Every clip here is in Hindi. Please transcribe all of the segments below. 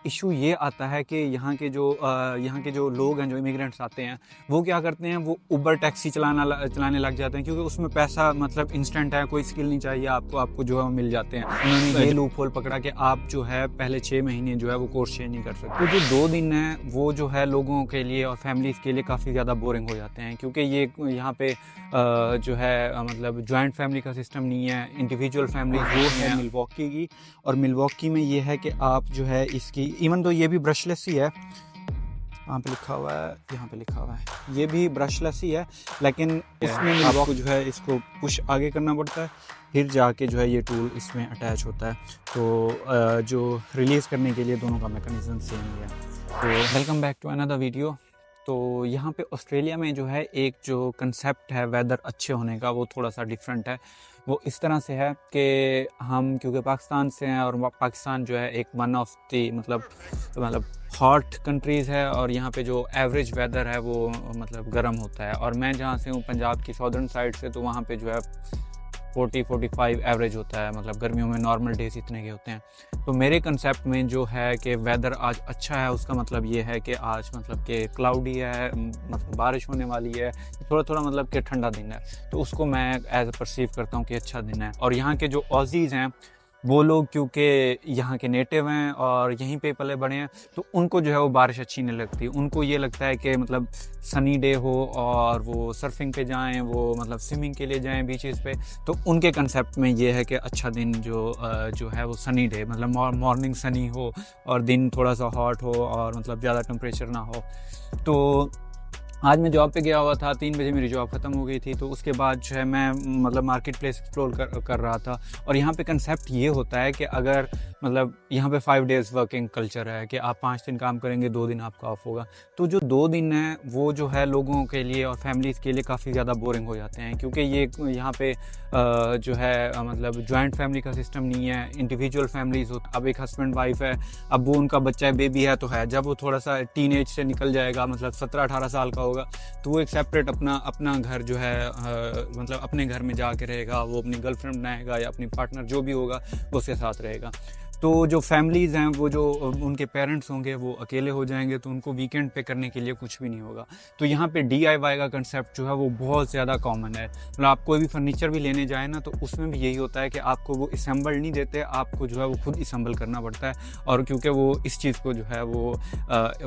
इशू ये आता है कि यहाँ के जो लोग हैं, जो इमिग्रेंट्स आते हैं, वो क्या करते हैं, वो उबर टैक्सी चलाने लग जाते हैं, क्योंकि उसमें पैसा मतलब इंस्टेंट है, कोई स्किल नहीं चाहिए आपको जो है मिल जाते हैं। उन्होंने ये लूप होल पकड़ा कि आप जो है पहले 6 महीने जो है वो कोर्स चेंज नहीं कर सकते। तो जो 2 दिन है वो जो है लोगों के लिए और फैमिलीज़ के लिए काफ़ी ज़्यादा बोरिंग हो जाते हैं, क्योंकि ये यहाँ पे जो है मतलब जॉइंट फैमिली का सिस्टम नहीं है, इंडिविजुअल फैमिली वो है मिलवॉकी की। और मिलवॉकी में ये है कि आप जो है इसकी इवन तो ये भी ब्रशलेस ही है, वहाँ पे लिखा हुआ है, यहाँ पे लिखा हुआ है, ये भी ब्रशलेस ही है, लेकिन इसमें आपको जो है इसको पुश आगे करना पड़ता है, फिर जाके जो है ये टूल इसमें अटैच होता है। तो जो रिलीज़ करने के लिए दोनों का मैकेनिज्म सेम ही है। तो welcome back to another video. तो यहाँ पे ऑस्ट्रेलिया में जो है एक जो कंसेप्ट है वेदर अच्छे होने का, वो थोड़ा सा डिफरेंट है। वो इस तरह से है कि हम क्योंकि पाकिस्तान से हैं, और पाकिस्तान जो है एक वन ऑफ दी मतलब हॉट कंट्रीज़ है, और यहाँ पे जो एवरेज वेदर है वो मतलब गर्म होता है। और मैं जहाँ से हूँ पंजाब की सॉदर्न साइड से, तो वहाँ पे जो है 40-45 एवरेज होता है, मतलब गर्मियों में नॉर्मल डेज इतने के होते हैं। तो मेरे कंसेप्ट में जो है कि वेदर आज अच्छा है, उसका मतलब ये है कि आज मतलब कि क्लाउडी है, मतलब बारिश होने वाली है, थोड़ा थोड़ा मतलब कि ठंडा दिन है, तो उसको मैं एज अ परसीव करता हूँ कि अच्छा दिन है। और यहाँ के जो ऑजीज़ हैं वो लोग क्योंकि यहाँ के नेटिव हैं और यहीं पे पले बड़े हैं, तो उनको जो है वो बारिश अच्छी नहीं लगती। उनको ये लगता है कि मतलब सनी डे हो और वो सर्फिंग पे जाएं, वो मतलब स्विमिंग के लिए जाएं बीचेस पे। तो उनके कंसेप्ट में ये है कि अच्छा दिन जो है वो सनी डे, मतलब मॉर्निंग सनी हो और दिन थोड़ा सा हॉट हो और मतलब ज़्यादा टेम्परेचर ना हो। तो आज मैं जॉब पे गया हुआ था, 3 बजे मेरी जॉब ख़त्म हो गई थी। तो उसके बाद जो है मैं मतलब मार्केट प्लेस एक्सप्लोर कर रहा था। और यहाँ पे कंसेप्ट ये होता है कि अगर मतलब यहाँ पे 5 डेज़ वर्किंग कल्चर है कि आप 5 दिन काम करेंगे, 2 दिन आपका ऑफ होगा। तो जो 2 दिन हैं वो जो है लोगों के लिए और फैमिलीज़ के लिए काफ़ी ज़्यादा बोरिंग हो जाते हैं, क्योंकि ये यहाँ पे जो है मतलब जॉइंट फैमिली का सिस्टम नहीं है, इंडिविजुअल फैमिलीज़ हो। अब एक हस्बैंड वाइफ है, अब वो उनका बच्चा है, बेबी है तो है, जब वो थोड़ा सा टीनेज से निकल जाएगा, मतलब 17-18 साल का होगा, तो वो एक सेपरेट अपना घर जो है मतलब अपने घर में जाके रहेगा, वो अपनी गर्लफ्रेंड बनाएगा या अपनी पार्टनर जो भी होगा वो उसके साथ रहेगा। तो जो फैमिलीज़ हैं वो जो उनके पेरेंट्स होंगे वो अकेले हो जाएंगे, तो उनको वीकेंड पे करने के लिए कुछ भी नहीं होगा। तो यहाँ पे DIY का कंसेप्ट जो है वो बहुत ज़्यादा कॉमन है। मतलब आप कोई भी फर्नीचर भी लेने जाए ना, तो उसमें भी यही होता है कि आपको वो असेंबल नहीं देते, आपको जो है वो खुद असेंबल करना पड़ता है। और क्योंकि वो इस चीज़ को जो है वो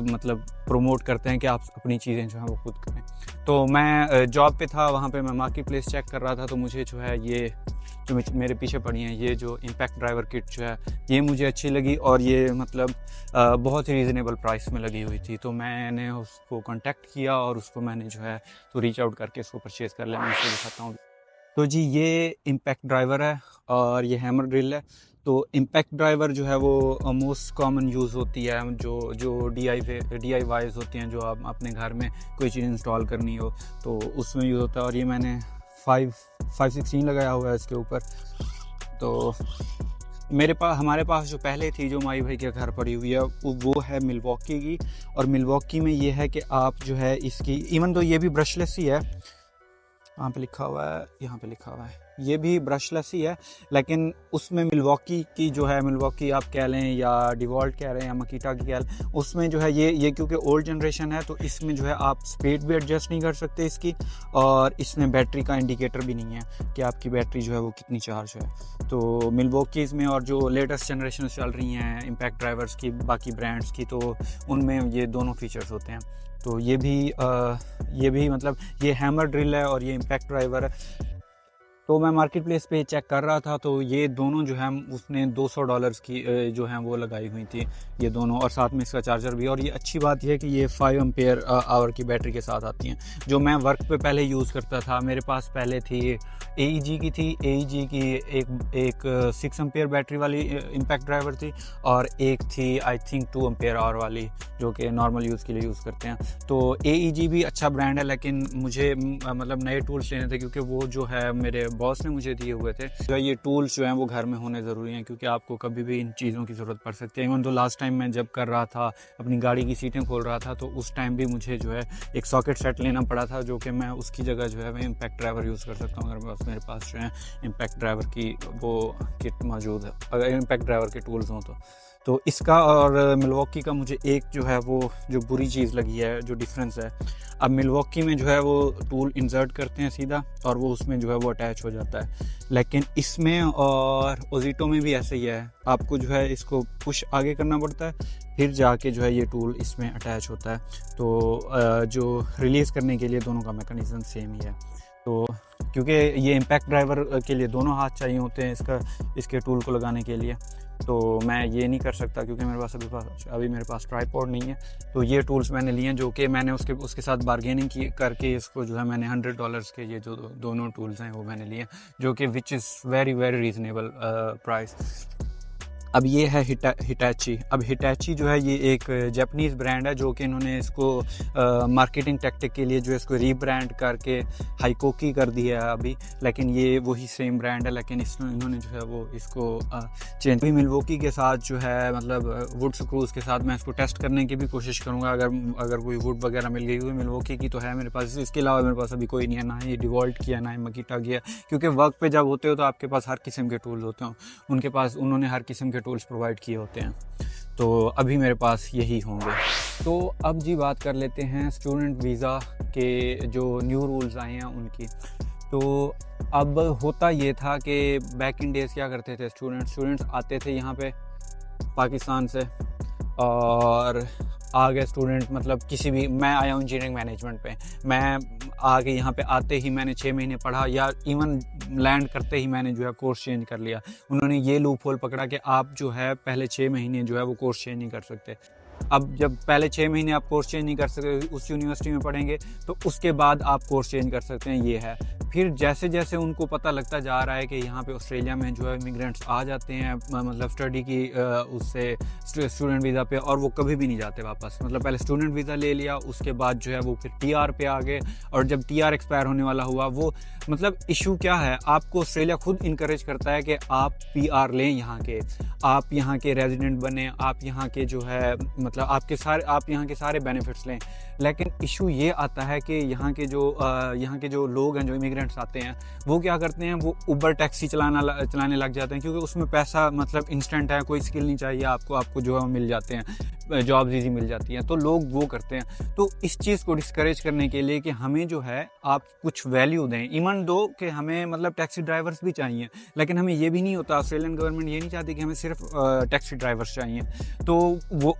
मतलब प्रमोट करते हैं कि आप अपनी चीज़ें जो है वो खुद करें। तो मैं जॉब पे था, वहाँ पे मैं मार्केट प्लेस चेक कर रहा था, तो मुझे जो है ये जो मेरे पीछे पड़ी हैं, ये जो इम्पैक्ट ड्राइवर किट जो है ये मुझे अच्छी लगी, और ये मतलब बहुत ही रीज़नेबल प्राइस में लगी हुई थी। तो मैंने उसको कांटेक्ट किया और उसको मैंने जो है तो रीच आउट करके इसको परचेज़ कर लिया। मैं इसको दिखाता हूँ। तो जी ये इम्पैक्ट ड्राइवर है और ये हैमर ड्रिल है। तो इम्पैक्ट ड्राइवर जो है वो मोस्ट कॉमन यूज़ होती है, जो DIYs होती हैं, जो आप अपने घर में कोई चीज़ इंस्टॉल करनी हो तो उसमें यूज़ होता है। और ये मैंने 516 लगाया हुआ है इसके ऊपर। तो हमारे पास जो पहले थी, जो माई भाई के घर पड़ी हुई है, वो है मिलवॉकी की। और मिलवॉकी में ये है कि आप जो है इसकी इवन तो ये भी ब्रशलेस ही है, वहाँ पे लिखा हुआ है, यहाँ पे लिखा हुआ है, ये भी ब्रशलेस ही है, लेकिन उसमें मिलवॉकी की जो है, मिलवॉकी आप कह लें या डिवॉल्ट कह लें या मकीटा की कह लें, उसमें जो है ये क्योंकि ओल्ड जनरेशन है, तो इसमें जो है आप स्पीड भी एडजस्ट नहीं कर सकते इसकी, और इसमें बैटरी का इंडिकेटर भी नहीं है कि आपकी बैटरी जो है वो कितनी चार्ज है। तो मिलवॉकीज़ में और जो लेटेस्ट जनरेशन चल रही हैं इम्पैक्ट ड्राइवर्स की, बाकी ब्रांड्स की, तो उनमें ये दोनों फीचर्स होते हैं। तो ये भी मतलब ये हैमर ड्रिल है और ये इम्पैक्ट ड्राइवर है। तो मैं मार्केट प्लेस पे चेक कर रहा था, तो ये दोनों जो है उसने $200 की जो है वो लगाई हुई थी, ये दोनों, और साथ में इसका चार्जर भी। और ये अच्छी बात यह है कि ये 5 एम्पेयर आवर की बैटरी के साथ आती हैं, जो मैं वर्क पे पहले यूज़ करता था। मेरे पास पहले थी AEG की एक 6 एम्पेयर बैटरी वाली इम्पैक्ट ड्राइवर थी, और एक थी आई थिंक 2 एम्पेयर आवर वाली, जो कि नॉर्मल यूज़ के लिए यूज़ करते हैं। तो AEG भी अच्छा ब्रांड है, लेकिन मुझे मतलब नए टूल्स लेने थे, क्योंकि वो जो है मेरे बॉस ने मुझे दिए हुए थे। तो ये टूल्स जो हैं वो घर में होने ज़रूरी हैं, क्योंकि आपको कभी भी इन चीज़ों की ज़रूरत पड़ सकती है। इवन तो लास्ट टाइम मैं जब कर रहा था, अपनी गाड़ी की सीटें खोल रहा था, तो उस टाइम भी मुझे जो है एक सॉकेट सेट लेना पड़ा था, जो कि मैं उसकी जगह जो है मैं इम्पैक्ट ड्राइवर यूज़ कर सकता हूँ अगर मेरे पास जो है इम्पैक्ट ड्राइवर की वो किट मौजूद है, अगर इम्पैक्ट ड्राइवर के टूल्स हों तो। तो इसका और मिल्वॉकी का मुझे एक जो है वो जो बुरी चीज़ लगी है, जो डिफरेंस है, अब मिल्वॉकी में जो है वो टूल इंसर्ट करते हैं सीधा और वो उसमें जो है वो अटैच हो जाता है, लेकिन इसमें और ओज़िटो में भी ऐसे ही है, आपको जो है इसको पुश आगे करना पड़ता है, फिर जाके जो है ये टूल इसमें अटैच होता है। तो जो रिलीज़ करने के लिए दोनों का मैकेनिज़्म सेम ही है। तो क्योंकि ये इम्पैक्ट ड्राइवर के लिए दोनों हाथ चाहिए होते हैं इसके टूल को लगाने के लिए, तो मैं ये नहीं कर सकता क्योंकि मेरे पास अभी मेरे पास ट्राइपॉड नहीं है। तो ये टूल्स मैंने लिए हैं जो कि मैंने उसके साथ बार्गेनिंग की करके इसको जो है मैंने $100 के ये जो दोनों टूल्स हैं वो मैंने लिए, जो कि which is very very reasonable price. अब ये है हिटैची। अब हिटैची जो है ये एक जापानीज़ ब्रांड है, जो कि इन्होंने इसको मार्केटिंग टैक्टिक के लिए जो है इसको रीब्रांड करके हाइकोकी कर दिया है अभी, लेकिन ये वही सेम ब्रांड है, लेकिन इन्होंने जो है वो इसको चेंज भी। मिल्वॉकी के साथ जो है मतलब वुड स्क्रूज़ के साथ मैं इसको टेस्ट करने की भी कोशिश करूँगा, अगर कोई वुड वगैरह मिल गई हुई। मिल्वॉकी की तो है मेरे पास, इसके अलावा मेरे पास अभी कोई नहीं है, ना ही डिवॉल्ट किया ना ही मकीटा किया, क्योंकि वर्क पे जब होते हो तो आपके पास हर किस्म के टूल्स होते हैं, उनके पास उन्होंने हर किस्म के टूल्स प्रोवाइड किए होते हैं, तो अभी मेरे पास यही होंगे। तो अब जी बात कर लेते हैं स्टूडेंट वीज़ा के जो न्यू रूल्स आए हैं उनकी। तो अब होता ये था कि बैक इन डेज़ क्या करते थे स्टूडेंट्स आते थे यहाँ पे पाकिस्तान से, और आगे स्टूडेंट मतलब किसी भी, मैं आया हूँ इंजीनियरिंग मैनेजमेंट पे, मैं आगे यहाँ पे आते ही मैंने 6 महीने पढ़ा, या इवन लैंड करते ही मैंने जो है कोर्स चेंज कर लिया। उन्होंने ये लूप होल पकड़ा कि आप जो है पहले 6 महीने जो है वो कोर्स चेंज नहीं कर सकते। अब जब पहले 6 महीने आप कोर्स चेंज नहीं कर सकते उस यूनिवर्सिटी में पढ़ेंगे, तो उसके बाद आप कोर्स चेंज कर सकते हैं, ये है। फिर जैसे जैसे उनको पता लगता जा रहा है कि यहाँ पे ऑस्ट्रेलिया में जो है इमिग्रेंट्स आ जाते हैं मतलब स्टडी की उससे स्टूडेंट वीज़ा पे, और वो कभी भी नहीं जाते वापस। मतलब पहले स्टूडेंट वीज़ा ले लिया, उसके बाद जो है वो फिर टीआर पे आ गए, और जब टीआर एक्सपायर होने वाला हुआ, वो मतलब इशू क्या है, आपको ऑस्ट्रेलिया खुद इनकरेज करता है कि आप पीआर लें यहाँ के, आप यहाँ के रेजिडेंट बने, आप यहाँ के जो है मतलब आप यहाँ के सारे बेनिफिट्स लें। लेकिन इशू ये आता है कि यहाँ के जो लोग हैं, जो इमिग्रेंट्स आते हैं, वो क्या करते हैं, वो उबर टैक्सी चलाने लग जाते हैं, क्योंकि उसमें पैसा मतलब इंस्टेंट है, कोई स्किल नहीं चाहिए आपको जो है मिल जाते हैं, जॉब्स ईजी मिल जाती हैं, तो लोग वो करते हैं। तो इस चीज़ को डिस्करेज करने के लिए कि हमें जो है आप कुछ वैल्यू दें, इवन दो कि हमें मतलब टैक्सी ड्राइवर्स भी चाहिए, लेकिन हमें ये भी नहीं होता, ऑस्ट्रेलियन गवर्नमेंट ये नहीं चाहती कि हमें सिर्फ टैक्सी ड्राइवर्स चाहिए। तो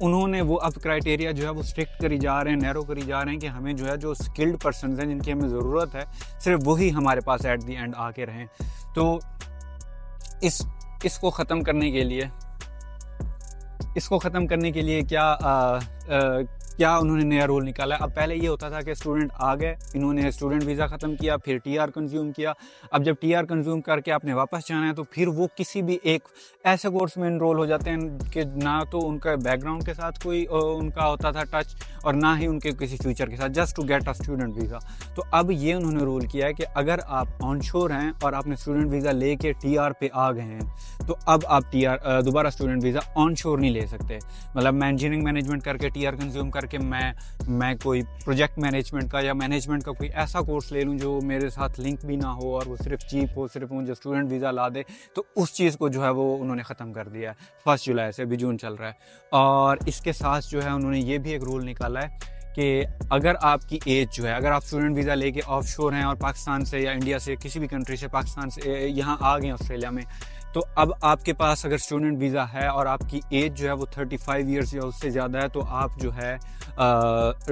उन्होंने वो अब क्राइटेरिया जो है वो स्ट्रिक्ट करी जा रहे हैं, नैरो करी जा रहे हैं, कि हमें जो है जो स्किल्ड पर्सन हैं जिनकी हमें ज़रूरत है, सिर्फ वही हमारे पास एट दी एंड आके रहें। तो इसको ख़त्म करने के लिए क्या उन्होंने नया रूल निकाला है। अब पहले ये होता था कि स्टूडेंट आ गए, इन्होंने स्टूडेंट वीज़ा ख़त्म किया, फिर टीआर कंज्यूम किया। अब जब टीआर कंज्यूम करके आपने वापस जाना है, तो फिर वो किसी भी एक ऐसे कोर्स में इनरोल हो जाते हैं कि ना तो उनका बैकग्राउंड के साथ कोई उनका होता था टच, और ना ही उनके किसी फ्यूचर के साथ, just to get a student visa. तो अब ये उन्होंने रूल किया है कि अगर आप ऑनशोर हैं और आपने स्टूडेंट वीज़ा लेके टीआर पे आ गए हैं, तो अब आप दोबारा स्टूडेंट वीज़ा ऑनशोर नहीं ले सकते। मतलब मैं इंजीनियरिंग मैनेजमेंट करके टीआर कंज्यूम करके मैं कोई प्रोजेक्ट मैनेजमेंट का या मैनेजमेंट का कोई ऐसा कोर्स ले लूँ जो मेरे साथ लिंक भी ना हो, और वो सिर्फ चीप हो, सिर्फ मुझे स्टूडेंट वीज़ा ला दे, तो उस चीज़ को जो है वो उन्होंने ख़त्म कर दिया है 1 जुलाई से, अभी जून चल रहा है। और इसके साथ जो है उन्होंने ये भी एक रूल निकाला है कि अगर आपकी एज जो है, अगर आप स्टूडेंट वीज़ा लेके ऑफशोर हैं और पाकिस्तान से या इंडिया से किसी भी कंट्री से, पाकिस्तान से यहाँ आ गए ऑस्ट्रेलिया में, तो अब आपके पास अगर स्टूडेंट वीज़ा है और आपकी एज जो है वो 35 ईयर्स या उससे ज़्यादा है, तो आप जो है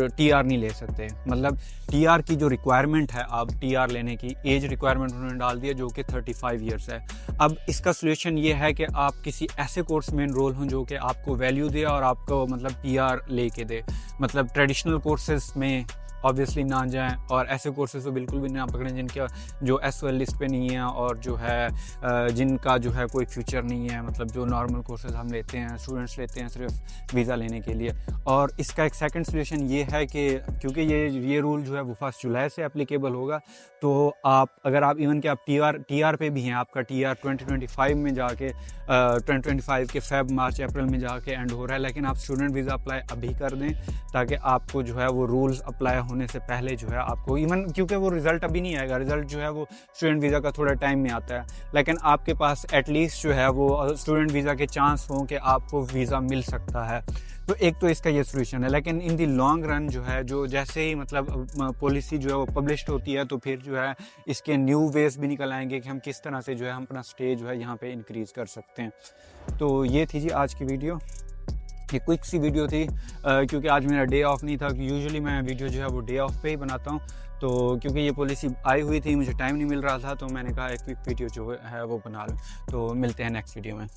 टीआर नहीं ले सकते। मतलब टीआर की जो रिक्वायरमेंट है, आप टीआर लेने की एज रिक्वायरमेंट उन्होंने डाल दिया, जो कि 35 ईयर्स है। अब इसका सोल्यूशन ये है कि आप किसी ऐसे कोर्स में इनरोल हों जो कि आपको वैल्यू दे और आपको मतलब टीआर लेके दे। मतलब ट्रेडिशनल कोर्सेज में ऑब्वियसली ना जाएं, और ऐसे कोर्सेज तो बिल्कुल भी ना पकड़ें जिनके जो एसओएल लिस्ट पे नहीं है, और जो है जिनका जो है कोई फ्यूचर नहीं है। मतलब जो नॉर्मल कोर्सेज हम लेते हैं, स्टूडेंट्स लेते हैं सिर्फ वीज़ा लेने के लिए। और इसका एक सेकंड सोल्यूशन ये है कि क्योंकि ये रूल जो है वो 1 जुलाई से एप्लीकेबल होगा, तो अगर आप इवन कि आप टीआर पे भी हैं, आपका टीआर 2025 में जाके 2025 के फेब मार्च अप्रैल में जाके एंड हो रहा है, लेकिन आप स्टूडेंट वीज़ा अप्लाई अभी कर दें, ताकि आपको जो है वो रूल्स अप्लाई होने से पहले जो है आपको इवन, क्योंकि वो रिज़ल्ट अभी नहीं आएगा, रिज़ल्ट जो है वो स्टूडेंट वीज़ा का थोड़ा टाइम में आता है, लेकिन आपके पास एटलीस्ट जो है वो स्टूडेंट वीज़ा के चांस हों कि आपको वीज़ा मिल सकता है। तो एक तो इसका ये सोल्यूशन है। लेकिन इन दी लॉन्ग रन जो है, जो जैसे ही मतलब पॉलिसी जो है वो पब्लिश्ड होती है, तो फिर जो है इसके न्यू वेज भी निकल आएंगे कि हम किस तरह से जो है हम अपना स्टे जो है यहाँ पे इंक्रीज़ कर सकते हैं। तो ये थी जी आज की वीडियो, ये क्विक सी वीडियो थी क्योंकि आज मेरा डे ऑफ नहीं था। यूजुअली मैं वीडियो जो है वो डे ऑफ पे ही बनाता हूँ, तो क्योंकि ये पॉलिसी आई हुई थी, मुझे टाइम नहीं मिल रहा था, तो मैंने कहा एक क्विक वीडियो जो है वो बना लूँ। तो मिलते हैं नेक्स्ट वीडियो में।